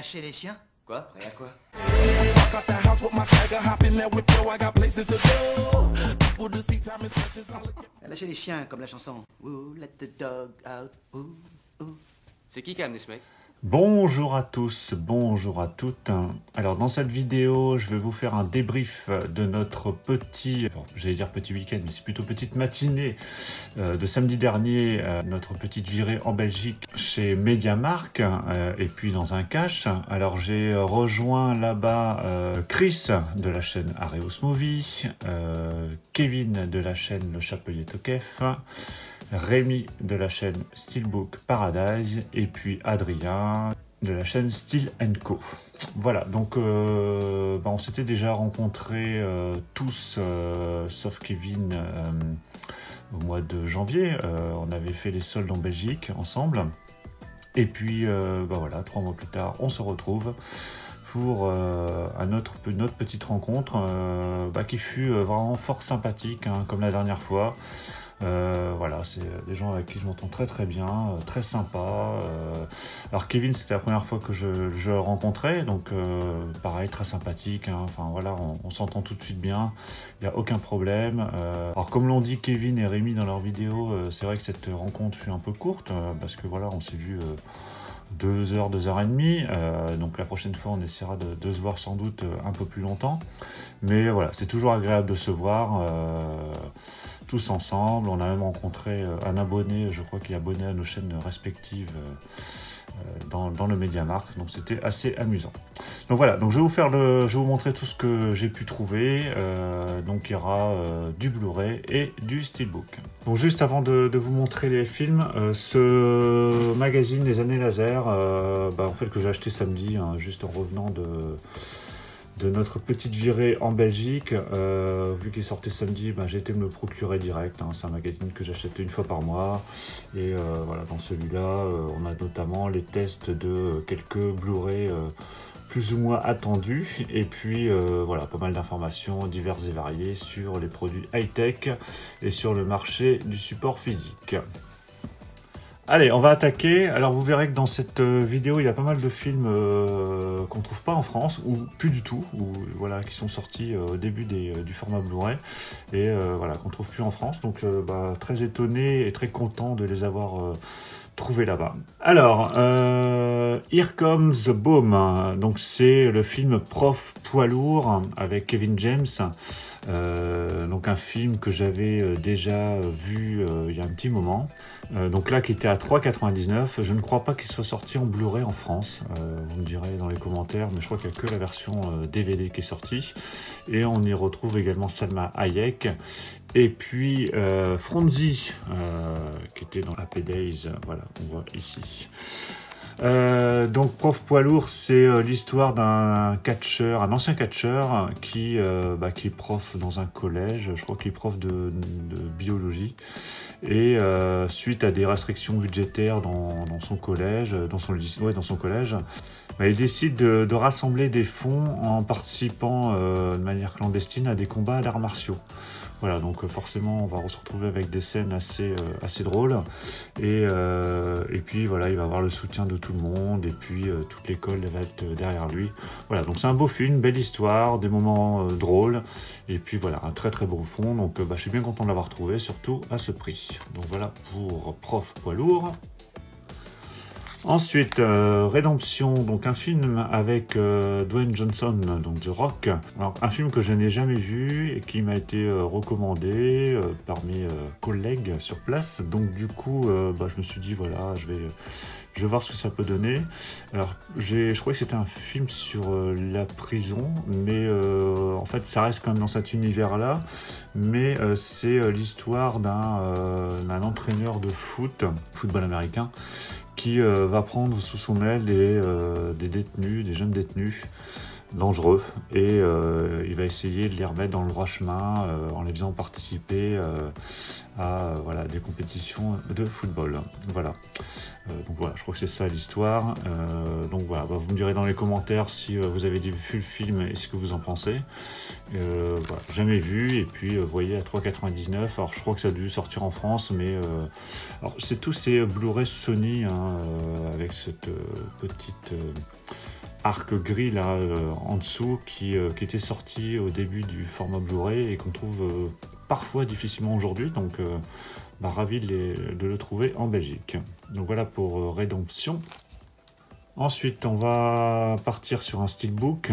lâché les chiens? Quoi? Prêt à quoi? Lâcher les chiens, comme la chanson. Ooh, let the dog out. Ooh, ooh. C'est qui a amené ce mec? Bonjour à tous, bonjour à toutes. Alors dans cette vidéo, je vais vous faire un débrief de notre petit, j'allais dire petit week-end, mais c'est plutôt petite matinée de samedi dernier, notre petite virée en Belgique chez MediaMarkt et puis dans un cash. Alors j'ai rejoint là-bas Chris de la chaîne Areos Movie, Kevin de la chaîne Le Chapelier Tokef, Rémi de la chaîne Steelbook Paradise et puis Adrien de la chaîne Steel & Co. Voilà, donc on s'était déjà rencontrés tous, sauf Kevin, au mois de janvier. On avait fait les soldes en Belgique ensemble. Et puis, voilà, 3 mois plus tard, on se retrouve pour notre petite rencontre qui fut vraiment fort sympathique, hein, comme la dernière fois. Voilà, c'est des gens avec qui je m'entends très bien, très sympa. Alors Kevin, c'était la première fois que je le rencontrais, donc pareil, très sympathique, hein. Enfin voilà, on s'entend tout de suite bien, il n'y a aucun problème. Alors comme l'ont dit Kevin et Rémi dans leur vidéo, c'est vrai que cette rencontre fut un peu courte, parce que voilà, on s'est vu 2 heures, 2 heures et demie, donc la prochaine fois on essaiera de se voir sans doute un peu plus longtemps, mais voilà, c'est toujours agréable de se voir tous ensemble. On a même rencontré un abonné, je crois qu'il est abonné à nos chaînes respectives dans le MediaMarkt, donc c'était assez amusant. Donc voilà, donc je vais vous montrer tout ce que j'ai pu trouver. Donc il y aura du Blu-ray et du Steelbook. Donc juste avant de vous montrer les films, ce magazine Les Années Laser, en fait que j'ai acheté samedi, hein, juste en revenant de notre petite virée en Belgique, vu qu'il sortait samedi, j'ai été me le procurer direct, hein. C'est un magazine que j'achète une fois par mois, et voilà, dans celui-là, on a notamment les tests de quelques Blu-ray plus ou moins attendus, et puis voilà, pas mal d'informations diverses et variées sur les produits high-tech et sur le marché du support physique. Allez, on va attaquer. Alors vous verrez que dans cette vidéo, il y a pas mal de films qu'on ne trouve pas en France, ou plus du tout, ou voilà, qui sont sortis au début du format Blu-ray, et voilà, qu'on ne trouve plus en France. Donc très étonné et très content de les avoir trouvés là-bas. Alors, Here Comes the Boom, donc c'est le film Prof poids lourd avec Kevin James. Donc un film que j'avais déjà vu il y a un petit moment, donc là qui était à 3,99 €. Je ne crois pas qu'il soit sorti en Blu-ray en France, vous me direz dans les commentaires, mais je crois qu'il n'y a que la version DVD qui est sortie, et on y retrouve également Salma Hayek et puis Fronzi qui était dans Happy Days, voilà, on voit ici. Donc Prof poids lourd, c'est l'histoire d'un catcheur, un ancien catcheur qui est prof dans un collège, je crois qu'il est prof de biologie, et suite à des restrictions budgétaires dans son collège, dans son collège, il décide de rassembler des fonds en participant de manière clandestine à des combats d'arts martiaux. Voilà, donc forcément on va se retrouver avec des scènes assez drôles, et puis voilà, il va avoir le soutien de tout le monde, et puis toute l'école va être derrière lui. Voilà, donc c'est un beau film, belle histoire, des moments drôles, et puis voilà, un très beau fond. Donc je suis bien content de l'avoir trouvé, surtout à ce prix. Donc voilà pour Prof poids lourd. Ensuite, Rédemption, donc un film avec Dwayne Johnson, donc The Rock. Alors, un film que je n'ai jamais vu et qui m'a été recommandé par mes collègues sur place. Donc du coup, je me suis dit, voilà, je vais voir ce que ça peut donner. Alors, je crois que c'était un film sur la prison, mais en fait, ça reste quand même dans cet univers-là. Mais c'est l'histoire d'un entraîneur de football américain, qui va prendre sous son aile des jeunes détenus dangereux, et il va essayer de les remettre dans le droit chemin en les faisant participer à des compétitions de football. Voilà. Donc voilà, je crois que c'est ça l'histoire. Donc voilà, vous me direz dans les commentaires si vous avez vu le film et ce que vous en pensez. Voilà, jamais vu, et puis vous voyez à 3,99 €. Alors je crois que ça a dû sortir en France, mais alors c'est tous ces Blu-ray Sony, hein, avec cette petite arc gris là en dessous qui était sorti au début du format Blu-ray et qu'on trouve parfois difficilement aujourd'hui. Donc ravi de le trouver en Belgique. Donc voilà pour Rédemption. Ensuite, on va partir sur un steelbook.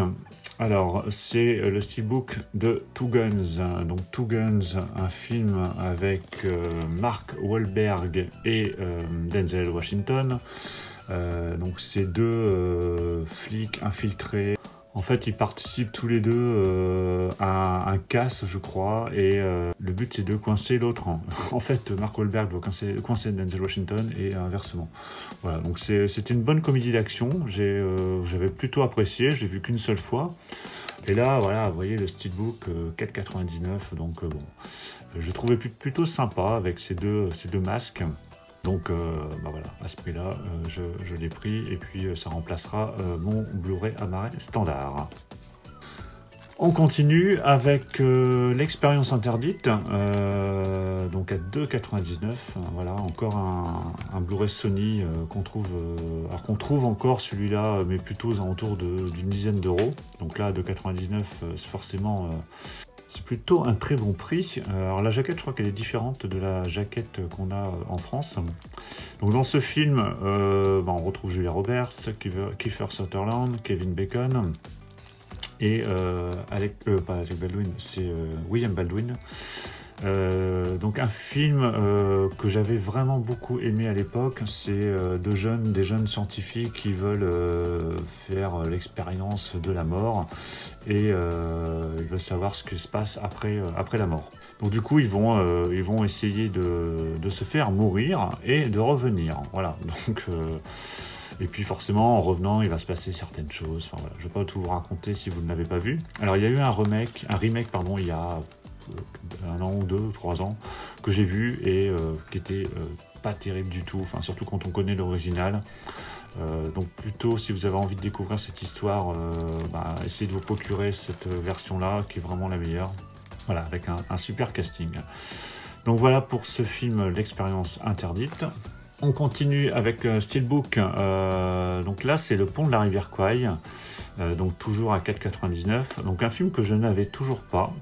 Alors, c'est le steelbook de Two Guns. Donc, Two Guns, un film avec Mark Wahlberg et Denzel Washington. Donc, c'est deux flics infiltrés. En fait, ils participent tous les deux à un casse, je crois, et le but, c'est de coincer l'autre. En fait, Mark Wahlberg doit coincer Denzel Washington et inversement. Voilà, donc c'était une bonne comédie d'action. J'avais plutôt apprécié, je l'ai vu qu'une seule fois. Et là, voilà, vous voyez le steelbook 4,99. Donc, bon, je trouvais plutôt sympa avec ces deux masques. Donc voilà, à ce prix-là, je l'ai pris et puis ça remplacera mon Blu-ray Amaray standard. On continue avec l'expérience interdite, donc à 2,99. Voilà, encore un Blu-ray Sony qu'on trouve, alors qu'on trouve encore celui-là, mais plutôt aux alentours d'une dizaine d'euros. Donc là, à 2,99, c'est forcément... c'est plutôt un très bon prix. Alors la jaquette, je crois qu'elle est différente de la jaquette qu'on a en France. Donc dans ce film, on retrouve Julia Roberts, Kiefer Sutherland, Kevin Bacon et pas Alec Baldwin, c'est William Baldwin. Donc un film que j'avais vraiment beaucoup aimé à l'époque, c'est des jeunes scientifiques qui veulent faire l'expérience de la mort et ils veulent savoir ce qui se passe après la mort. Donc du coup ils vont essayer de se faire mourir et de revenir. Voilà. Donc et puis forcément en revenant il va se passer certaines choses. Enfin, voilà. Je ne vais pas tout vous raconter si vous ne l'avez pas vu. Alors il y a eu un remake il y a 1 an ou 2 ou 3 ans que j'ai vu et qui était pas terrible du tout, enfin surtout quand on connaît l'original. Donc plutôt si vous avez envie de découvrir cette histoire, essayez de vous procurer cette version là qui est vraiment la meilleure. Voilà, avec un super casting. Donc voilà pour ce film L'expérience interdite. On continue avec Steelbook. Donc là c'est Le pont de la rivière Kwai, donc toujours à 4,99. Donc un film que je n'avais toujours pas.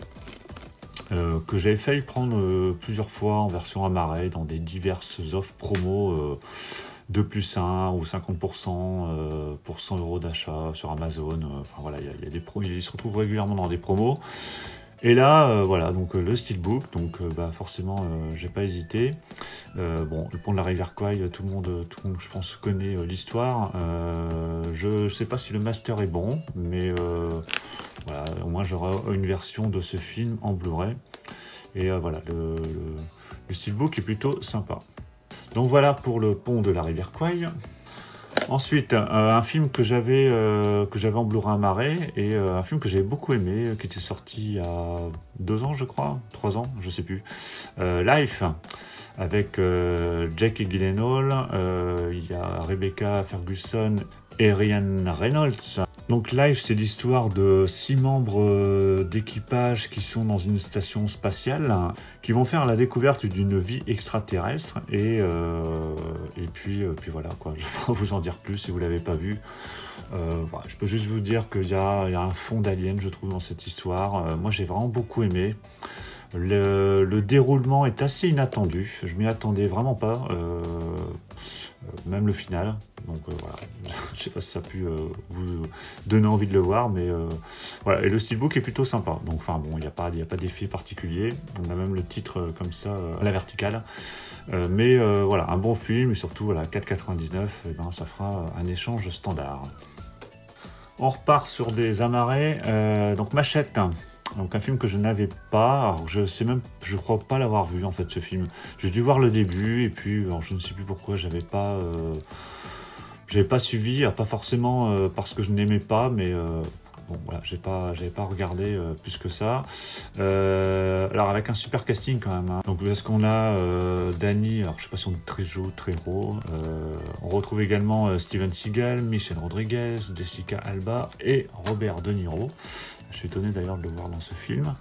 Que j'avais failli prendre plusieurs fois en version Amaray dans des diverses offres promo 2+1 ou 50% pour 100 € d'achat sur Amazon. Enfin voilà, il y a des ils se retrouvent régulièrement dans des promos. Et là, voilà, donc le Steelbook, donc forcément, j'ai pas hésité. Bon, le pont de la rivière Kwai, tout le monde, je pense, connaît l'histoire. Je sais pas si le master est bon, mais voilà, au moins j'aurai une version de ce film en Blu-ray. Et voilà, le Steelbook est plutôt sympa. Donc voilà pour le pont de la rivière Kwai. Ensuite, un film que j'avais en Blu-ray Amaray et un film que j'avais beaucoup aimé, qui était sorti il y a 2 ans, je crois, 3 ans, je sais plus. Life, avec Jake Gyllenhaal, il y a Rebecca Ferguson et Ryan Reynolds. Donc Life, c'est l'histoire de 6 membres d'équipage qui sont dans une station spatiale, qui vont faire la découverte d'une vie extraterrestre et puis voilà quoi. Je ne vais pas vous en dire plus si vous ne l'avez pas vu. Voilà, je peux juste vous dire qu'il y a un fond d'alien, je trouve, dans cette histoire. Moi j'ai vraiment beaucoup aimé. Le déroulement est assez inattendu, je m'y attendais vraiment pas, même le final. Donc voilà, je sais pas si ça a pu vous donner envie de le voir, mais voilà. Et le Steelbook est plutôt sympa. Donc enfin bon, il n'y a pas d'effet particulier. On a même le titre comme ça à la verticale. Mais voilà, un bon film et surtout voilà, 4,99, et ben, ça fera un échange standard. On repart sur des Amaray. Donc Machette. Donc un film que je n'avais pas, alors je crois pas l'avoir vu en fait ce film. J'ai dû voir le début et puis alors, je ne sais plus pourquoi j'avais pas suivi, pas forcément parce que je n'aimais pas, mais bon voilà, j'avais pas regardé plus que ça. Alors avec un super casting quand même. Hein. Donc parce qu'on a Danny, alors je sais pas si on dit Trejo, on retrouve également Steven Seagal, Michelle Rodriguez, Jessica Alba et Robert De Niro. Je suis étonné d'ailleurs de le voir dans ce film.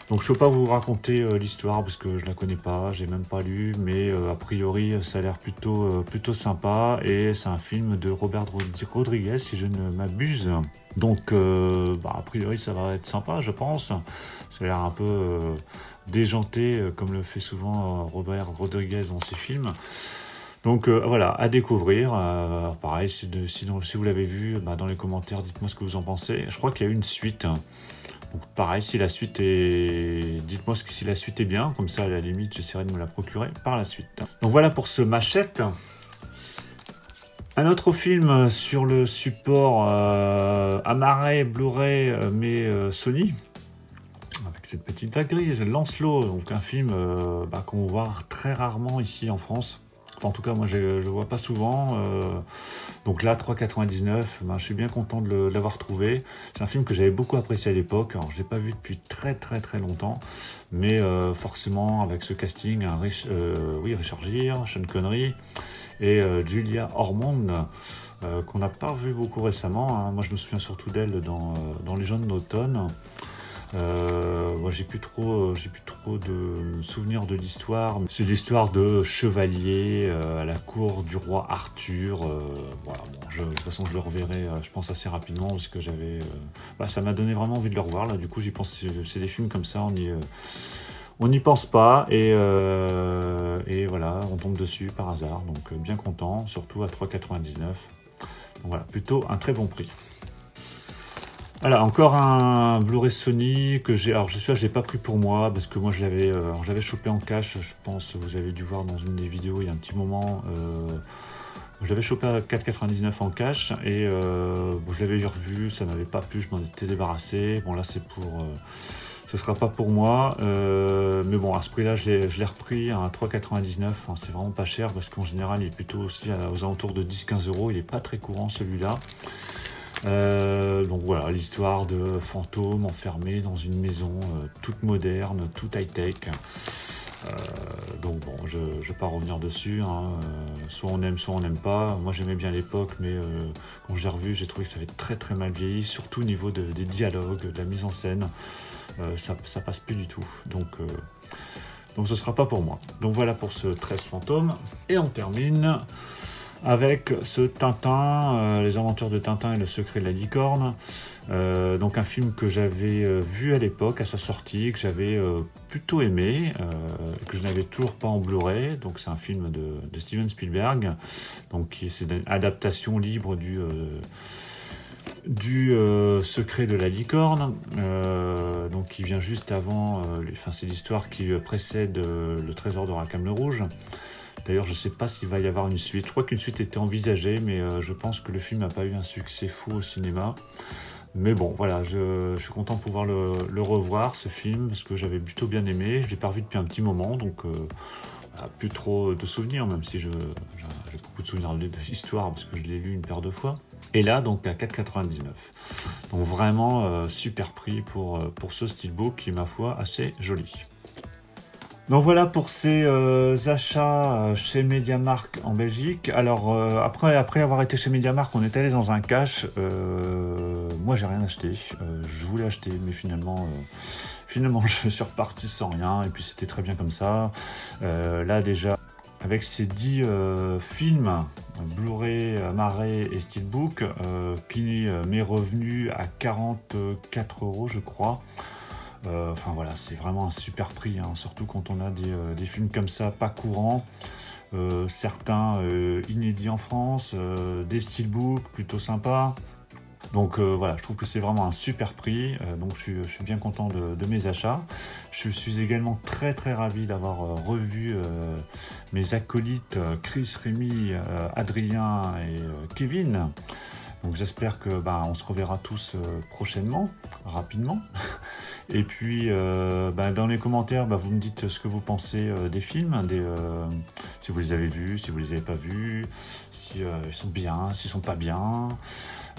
Donc je peux pas vous raconter l'histoire parce que je la connais pas, j'ai même pas lu, mais a priori ça a l'air plutôt sympa et c'est un film de Robert Rodriguez si je ne m'abuse. Donc a priori ça va être sympa je pense. Ça a l'air un peu déjanté comme le fait souvent Robert Rodriguez dans ses films. Donc voilà, à découvrir. Pareil, si vous l'avez vu, dans les commentaires, dites-moi ce que vous en pensez. Je crois qu'il y a eu une suite. Donc pareil, si la suite est... Dites-moi si la suite est bien, comme ça à la limite j'essaierai de me la procurer par la suite. Donc voilà pour ce Machette. Un autre film sur le support Amaré, Blu-ray, mais Sony. Avec cette petite vague grise, Lancelot, donc un film qu'on voit très rarement ici en France. Enfin, en tout cas, moi, je ne vois pas souvent. Donc là, 3,99, je suis bien content de l'avoir trouvé. C'est un film que j'avais beaucoup apprécié à l'époque. Alors, je ne l'ai pas vu depuis très longtemps. Mais forcément, avec ce casting, Richard Gere, Sean Connery et Julia Ormond, qu'on n'a pas vu beaucoup récemment. Hein. Moi, je me souviens surtout d'elle dans Les Jeunes d'automne. Moi j'ai plus trop de souvenirs de l'histoire. C'est l'histoire de chevalier à la cour du roi Arthur. Voilà, de toute façon je le reverrai je pense assez rapidement parce que ça m'a donné vraiment envie de le revoir là. Du coup j'y pense, c'est des films comme ça, on n'y pense pas et voilà, on tombe dessus par hasard. Donc bien content, surtout à 3,99. Donc voilà, plutôt un très bon prix. Voilà, encore un Blu-ray Sony que j'ai. Alors, je l'ai pas pris pour moi parce que moi je l'avais chopé en cash. Je pense, vous avez dû voir dans une des vidéos il y a un petit moment. Je l'avais chopé à 4,99 en cash et je l'avais revu, ça m'avait pas plu, je m'en étais débarrassé. Bon, là, ce sera pas pour moi. Mais bon, à ce prix-là, je l'ai repris à 3,99. Enfin, c'est vraiment pas cher parce qu'en général, il est plutôt aussi aux alentours de 10-15 €. Il est pas très courant celui-là. Donc voilà, l'histoire de fantômes enfermés dans une maison toute moderne, toute high-tech. Donc bon, je vais pas revenir dessus, hein. Soit on aime, soit on n'aime pas. Moi j'aimais bien l'époque, mais quand j'ai revu, j'ai trouvé que ça avait très mal vieilli, surtout au niveau des dialogues, de la mise en scène. Ça passe plus du tout. Donc ce sera pas pour moi. Donc voilà pour ce 13 fantômes. Et on termine avec ce Tintin, les aventures de Tintin et le secret de la licorne. Donc un film que j'avais vu à l'époque, à sa sortie, que j'avais plutôt aimé, que je n'avais toujours pas en Blu-ray. Donc c'est un film de Steven Spielberg, donc c'est une adaptation libre du secret de la licorne, donc qui vient juste avant, c'est l'histoire qui précède le trésor de Rackham le Rouge. D'ailleurs, je ne sais pas s'il va y avoir une suite. Je crois qu'une suite était envisagée, mais je pense que le film n'a pas eu un succès fou au cinéma. Mais bon, voilà, je suis content de pouvoir le revoir, ce film, parce que j'avais plutôt bien aimé. Je ne l'ai pas revu depuis un petit moment, donc plus trop de souvenirs, même si j'ai beaucoup de souvenirs de l'histoire, parce que je l'ai lu une paire de fois. Et là, donc à 4,99. Donc vraiment, super prix pour ce steelbook qui est, ma foi, assez joli. Donc voilà pour ces achats chez MediaMarkt en Belgique. Alors après avoir été chez MediaMarkt, on est allé dans un cash. Moi j'ai rien acheté. Je voulais acheter, mais finalement je suis reparti sans rien. Et puis c'était très bien comme ça. Là déjà, avec ces 10 films, Blu-ray, Amaré et Steelbook, qui m'est revenu à 44 € je crois. Enfin voilà, c'est vraiment un super prix, hein, surtout quand on a des films comme ça, pas courants, certains inédits en France, des steelbooks plutôt sympas. Donc voilà, je trouve que c'est vraiment un super prix, donc je suis bien content de mes achats. Je suis également très ravi d'avoir revu mes acolytes Chris, Rémi, Adrien et Kevin. Donc j'espère que on se reverra tous prochainement, rapidement. Et puis dans les commentaires, vous me dites ce que vous pensez des films, si vous les avez vus, si vous les avez pas vus, si ils sont bien, s'ils sont pas bien.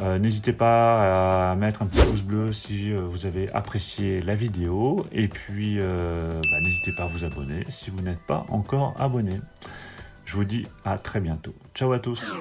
N'hésitez pas à mettre un petit pouce bleu si vous avez apprécié la vidéo. Et puis n'hésitez pas à vous abonner si vous n'êtes pas encore abonné. Je vous dis à très bientôt. Ciao à tous.